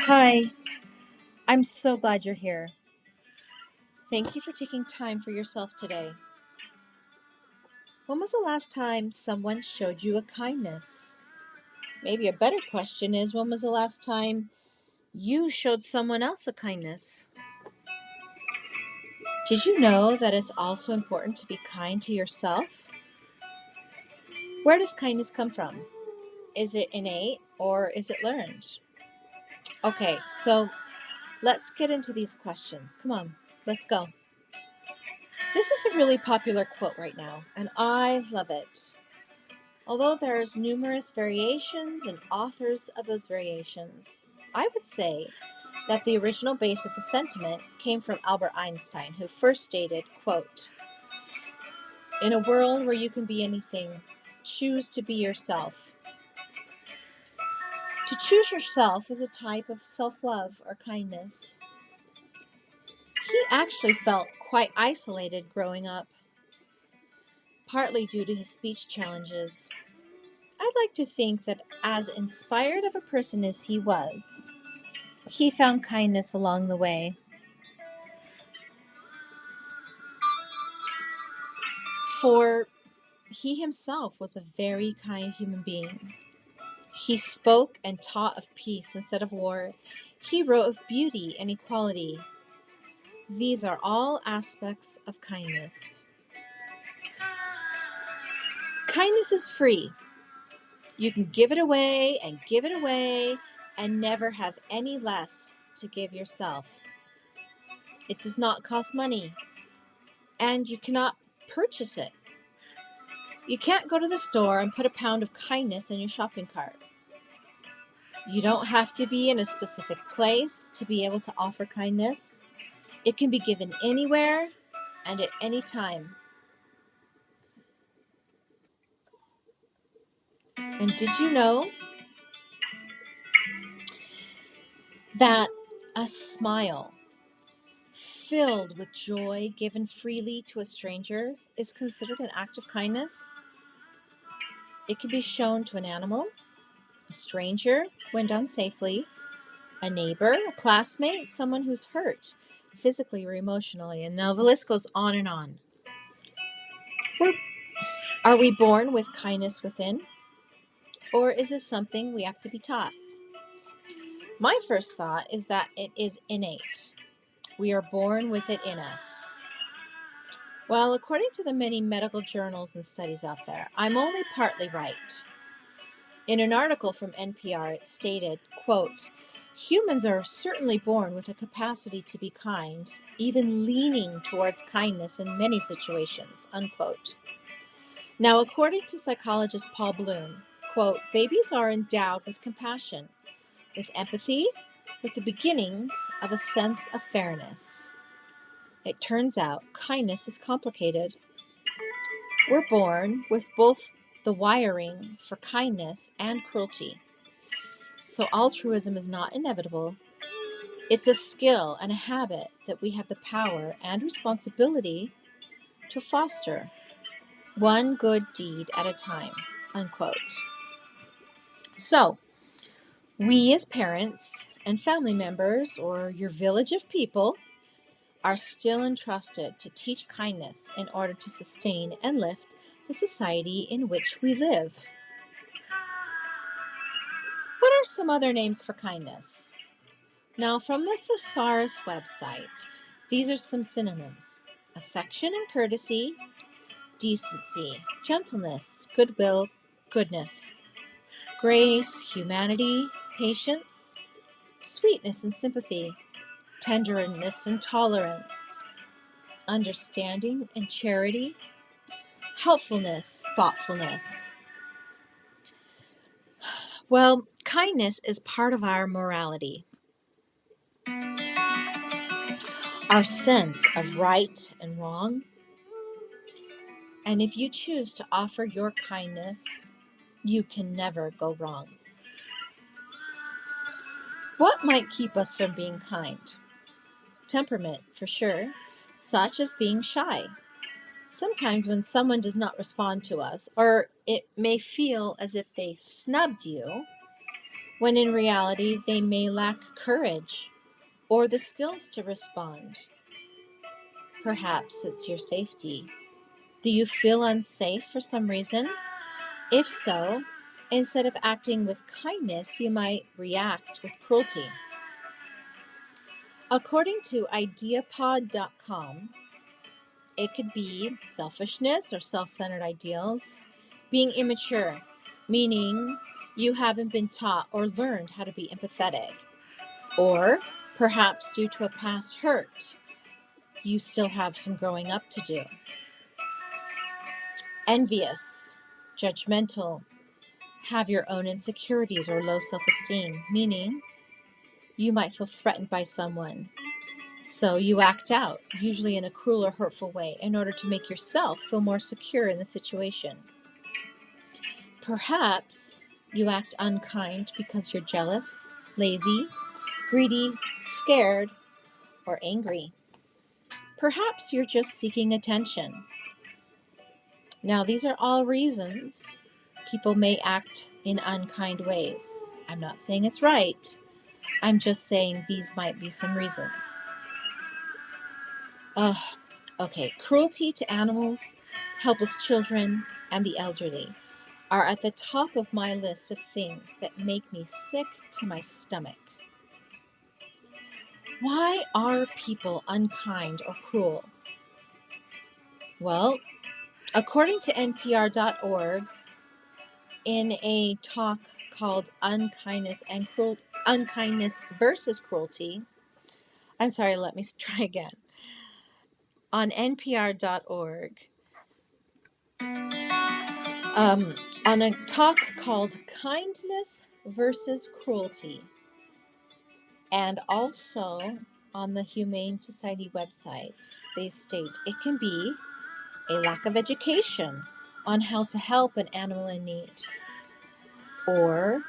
Hi, I'm so glad you're here. Thank you for taking time for yourself today. When was the last time someone showed you a kindness? Maybe a better question is when was the last time you showed someone else a kindness? Did you know that it's also important to be kind to yourself? Where does kindness come from? Is it innate or is it learned? Okay, so let's get into these questions. Come on, let's go. This is a really popular quote right now, and I love it. Although there's numerous variations and authors of those variations, I would say that the original base of the sentiment came from Albert Einstein, who first stated, quote, "In a world where you can be anything, choose to be yourself." To choose yourself is a type of self-love or kindness. He actually felt quite isolated growing up, partly due to his speech challenges. I'd like to think that as inspired of a person as he was, he found kindness along the way. For he himself was a very kind human being. He spoke and taught of peace instead of war. He wrote of beauty and equality. These are all aspects of kindness. Kindness is free. You can give it away and give it away and never have any less to give yourself. It does not cost money, and you cannot purchase it. You can't go to the store and put a pound of kindness in your shopping cart. You don't have to be in a specific place to be able to offer kindness. It can be given anywhere and at any time. And did you know that a smile filled with joy given freely to a stranger is considered an act of kindness? It can be shown to an animal, a stranger when done safely, a neighbor, a classmate, someone who's hurt physically or emotionally. And now the list goes on and on. We're, are we born with kindness within? Or is this something we have to be taught? My first thought is that it is innate. We are born with it in us. Well, according to the many medical journals and studies out there, I'm only partly right. In an article from NPR, it stated, quote, "Humans are certainly born with a capacity to be kind, even leaning towards kindness in many situations," unquote. Now, according to psychologist Paul Bloom, quote, "Babies are endowed with compassion, with empathy, with the beginnings of a sense of fairness. It turns out kindness is complicated. We're born with both the wiring for kindness and cruelty. So altruism is not inevitable. It's a skill and a habit that we have the power and responsibility to foster, one good deed at a time," unquote. So, we as parents and family members, or your village of people, are still entrusted to teach kindness in order to sustain and lift the society in which we live. What are some other names for kindness? Now, from the Thesaurus website, these are some synonyms: affection and courtesy, decency, gentleness, goodwill, goodness, grace, humanity, patience, sweetness and sympathy, tenderness and tolerance, understanding and charity, helpfulness, thoughtfulness. Well, kindness is part of our morality, our sense of right and wrong. And if you choose to offer your kindness, you can never go wrong. What might keep us from being kind? Temperament, for sure, such as being shy. Sometimes when someone does not respond to us, or it may feel as if they snubbed you, when in reality they may lack courage or the skills to respond. Perhaps it's your safety. Do you feel unsafe for some reason? If so, instead of acting with kindness, you might react with cruelty. According to ideapod.com, it could be selfishness or self-centered ideals, being immature, meaning you haven't been taught or learned how to be empathetic, or perhaps due to a past hurt, you still have some growing up to do. Envious, judgmental, have your own insecurities or low self-esteem, meaning you might feel threatened by someone. So you act out, usually in a cruel or hurtful way, in order to make yourself feel more secure in the situation. Perhaps you act unkind because you're jealous, lazy, greedy, scared, or angry. Perhaps you're just seeking attention. Now, these are all reasons people may act in unkind ways. I'm not saying it's right. I'm just saying these might be some reasons. Okay, cruelty to animals, helpless children, and the elderly are at the top of my list of things that make me sick to my stomach. Why are people unkind or cruel? Well, according to NPR.org, in a talk called Unkindness versus Cruelty. I'm sorry, let me try again. On NPR.org, on a talk called Kindness versus Cruelty, and also on the Humane Society website, they state it can be a lack of education on how to help an animal in need, or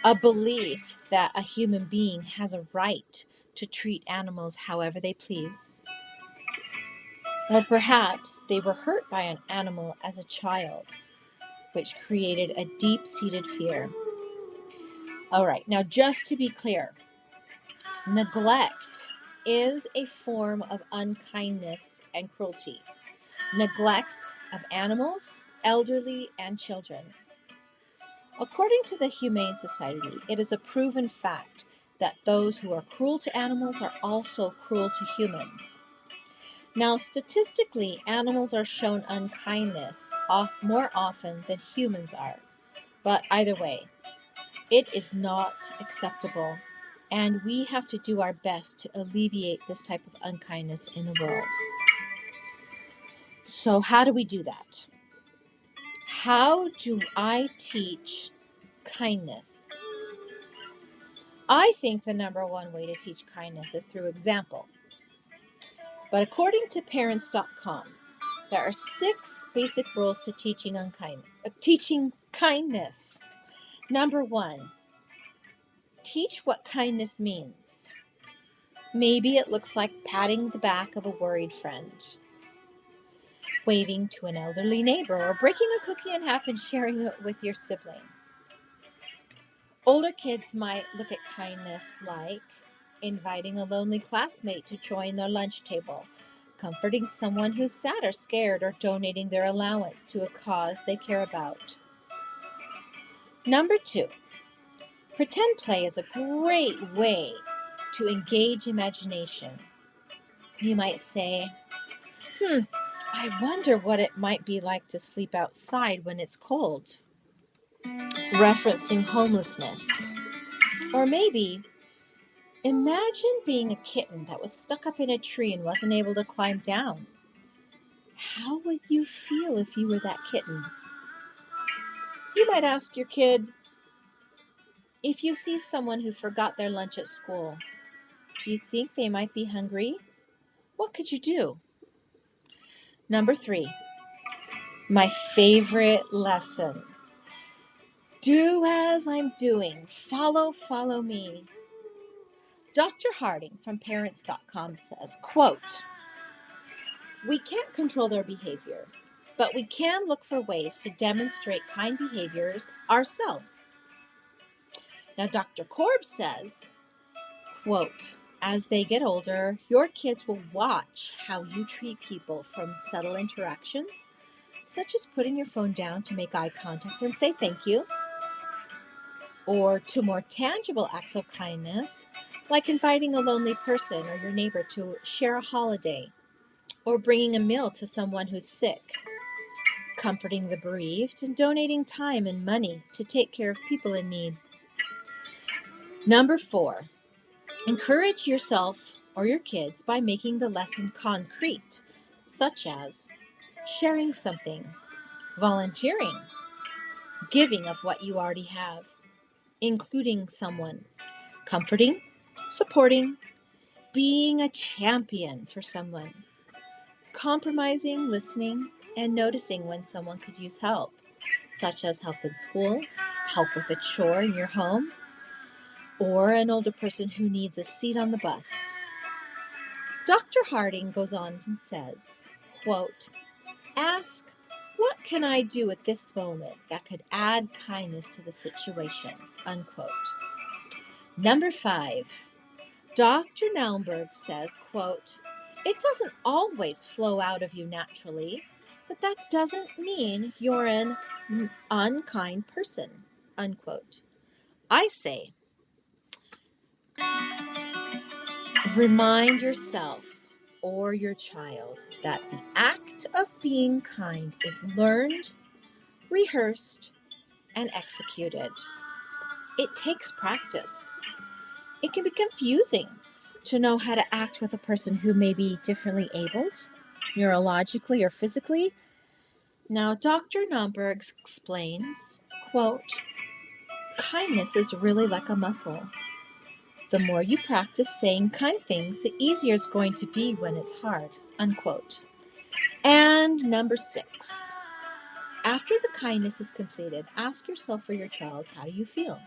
a belief that a human being has a right to treat animals however they please. Or perhaps they were hurt by an animal as a child, which created a deep-seated fear. All right, now just to be clear, neglect is a form of unkindness and cruelty. Neglect of animals, elderly, and children. According to the Humane Society, it is a proven fact that those who are cruel to animals are also cruel to humans. Now, statistically, animals are shown unkindness more often than humans are. But either way, it is not acceptable, and we have to do our best to alleviate this type of unkindness in the world. So how do we do that? How do I teach kindness? I think the number one way to teach kindness is through example. But according to parents.com, there are 6 basic rules to teaching kindness. Number 1, teach what kindness means. Maybe it looks like patting the back of a worried friend, waving to an elderly neighbor, or breaking a cookie in half and sharing it with your sibling. Older kids might look at kindness like inviting a lonely classmate to join their lunch table, comforting someone who's sad or scared, or donating their allowance to a cause they care about. Number 2, pretend play is a great way to engage imagination. You might say, I wonder what it might be like to sleep outside when it's cold, referencing homelessness. Or maybe, imagine being a kitten that was stuck up in a tree and wasn't able to climb down. How would you feel if you were that kitten? You might ask your kid, if you see someone who forgot their lunch at school, do you think they might be hungry? What could you do? Number 3, my favorite lesson. Do as I'm doing. Follow me. Dr. Harding from Parents.com says, quote, we can't control their behavior, but we can look for ways to demonstrate kind behaviors ourselves. Now, Dr. Korb says, quote, as they get older, your kids will watch how you treat people, from subtle interactions, such as putting your phone down to make eye contact and say thank you, or to more tangible acts of kindness, like inviting a lonely person or your neighbor to share a holiday, or bringing a meal to someone who's sick, comforting the bereaved, and donating time and money to take care of people in need. Number 4, encourage yourself or your kids by making the lesson concrete, such as sharing something, volunteering, giving of what you already have, including someone, comforting, supporting, being a champion for someone, compromising, listening, and noticing when someone could use help, such as help in school, help with a chore in your home, or an older person who needs a seat on the bus. Dr. Harding goes on and says, quote, ask, what can I do at this moment that could add kindness to the situation, unquote. Number 5, Dr. Naumberg says, quote, it doesn't always flow out of you naturally, but that doesn't mean you're an unkind person, unquote. I say, remind yourself or your child that the act of being kind is learned, rehearsed, and executed. It takes practice. It can be confusing to know how to act with a person who may be differently abled, neurologically or physically. Now, Dr. Naumberg explains, quote, kindness is really like a muscle. The more you practice saying kind things, the easier it's going to be when it's hard, unquote. And number 6, after the kindness is completed, ask yourself or your child, how do you feel?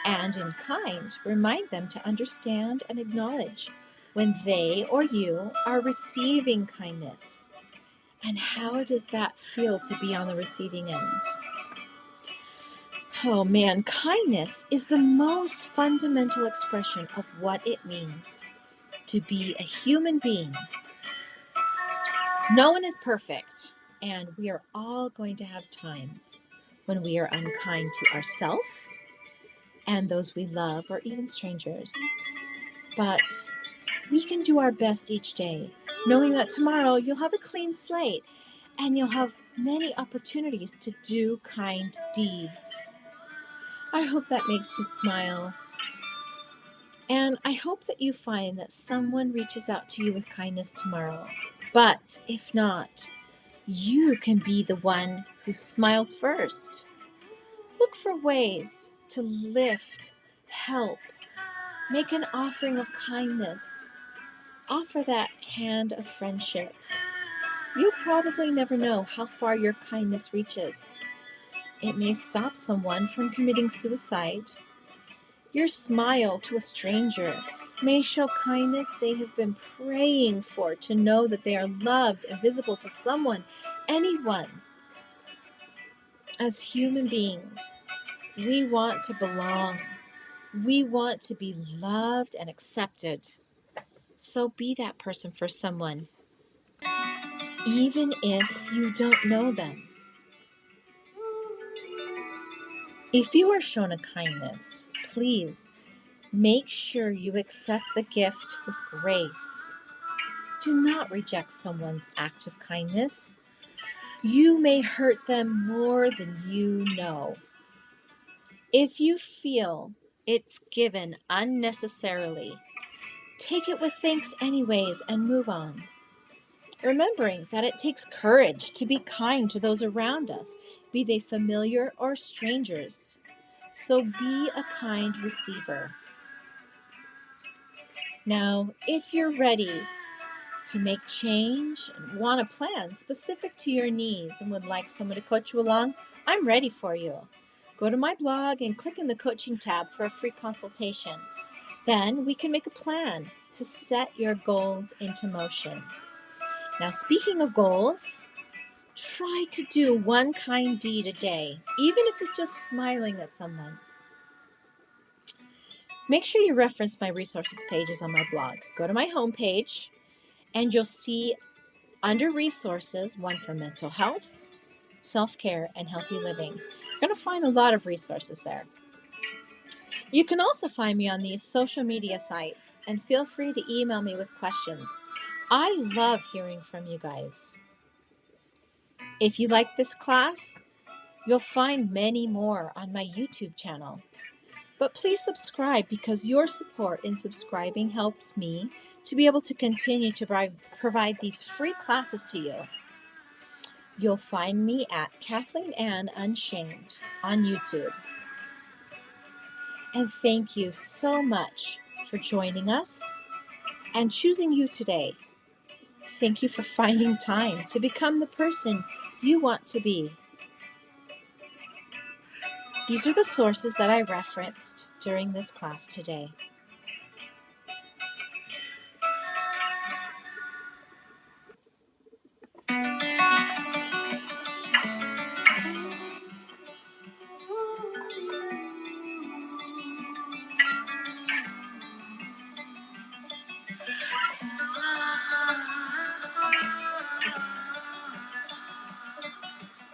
And in kind, remind them to understand and acknowledge when they or you are receiving kindness. And how does that feel to be on the receiving end? Oh man, kindness is the most fundamental expression of what it means to be a human being. No one is perfect, and we are all going to have times when we are unkind to ourselves and those we love, or even strangers. But we can do our best each day, knowing that tomorrow you'll have a clean slate and you'll have many opportunities to do kind deeds. I hope that makes you smile. And I hope that you find that someone reaches out to you with kindness tomorrow. But if not, you can be the one who smiles first. Look for ways to lift, help, make an offering of kindness. Offer that hand of friendship. You'll probably never know how far your kindness reaches. It may stop someone from committing suicide. Your smile to a stranger may show kindness they have been praying for, to know that they are loved and visible to someone, anyone. As human beings, we want to belong. We want to be loved and accepted. So be that person for someone, even if you don't know them. If you are shown a kindness, please make sure you accept the gift with grace. Do not reject someone's act of kindness. You may hurt them more than you know. If you feel it's given unnecessarily, take it with thanks anyways and move on. Remembering that it takes courage to be kind to those around us, be they familiar or strangers. So be a kind receiver. Now, if you're ready to make change and want a plan specific to your needs and would like someone to coach you along, I'm ready for you. Go to my blog and click in the coaching tab for a free consultation. Then we can make a plan to set your goals into motion. Now, speaking of goals, try to do one kind deed a day, even if it's just smiling at someone. Make sure you reference my resources pages on my blog. Go to my homepage and you'll see under resources one for mental health, self-care, and healthy living. You're going to find a lot of resources there. You can also find me on these social media sites and feel free to email me with questions. I love hearing from you guys. If you like this class, you'll find many more on my YouTube channel. But please subscribe because your support in subscribing helps me to be able to continue to provide these free classes to you. You'll find me at Kathleen Ann Unshamed on YouTube. And thank you so much for joining us and choosing you today. Thank you for finding time to become the person you want to be. These are the sources that I referenced during this class today.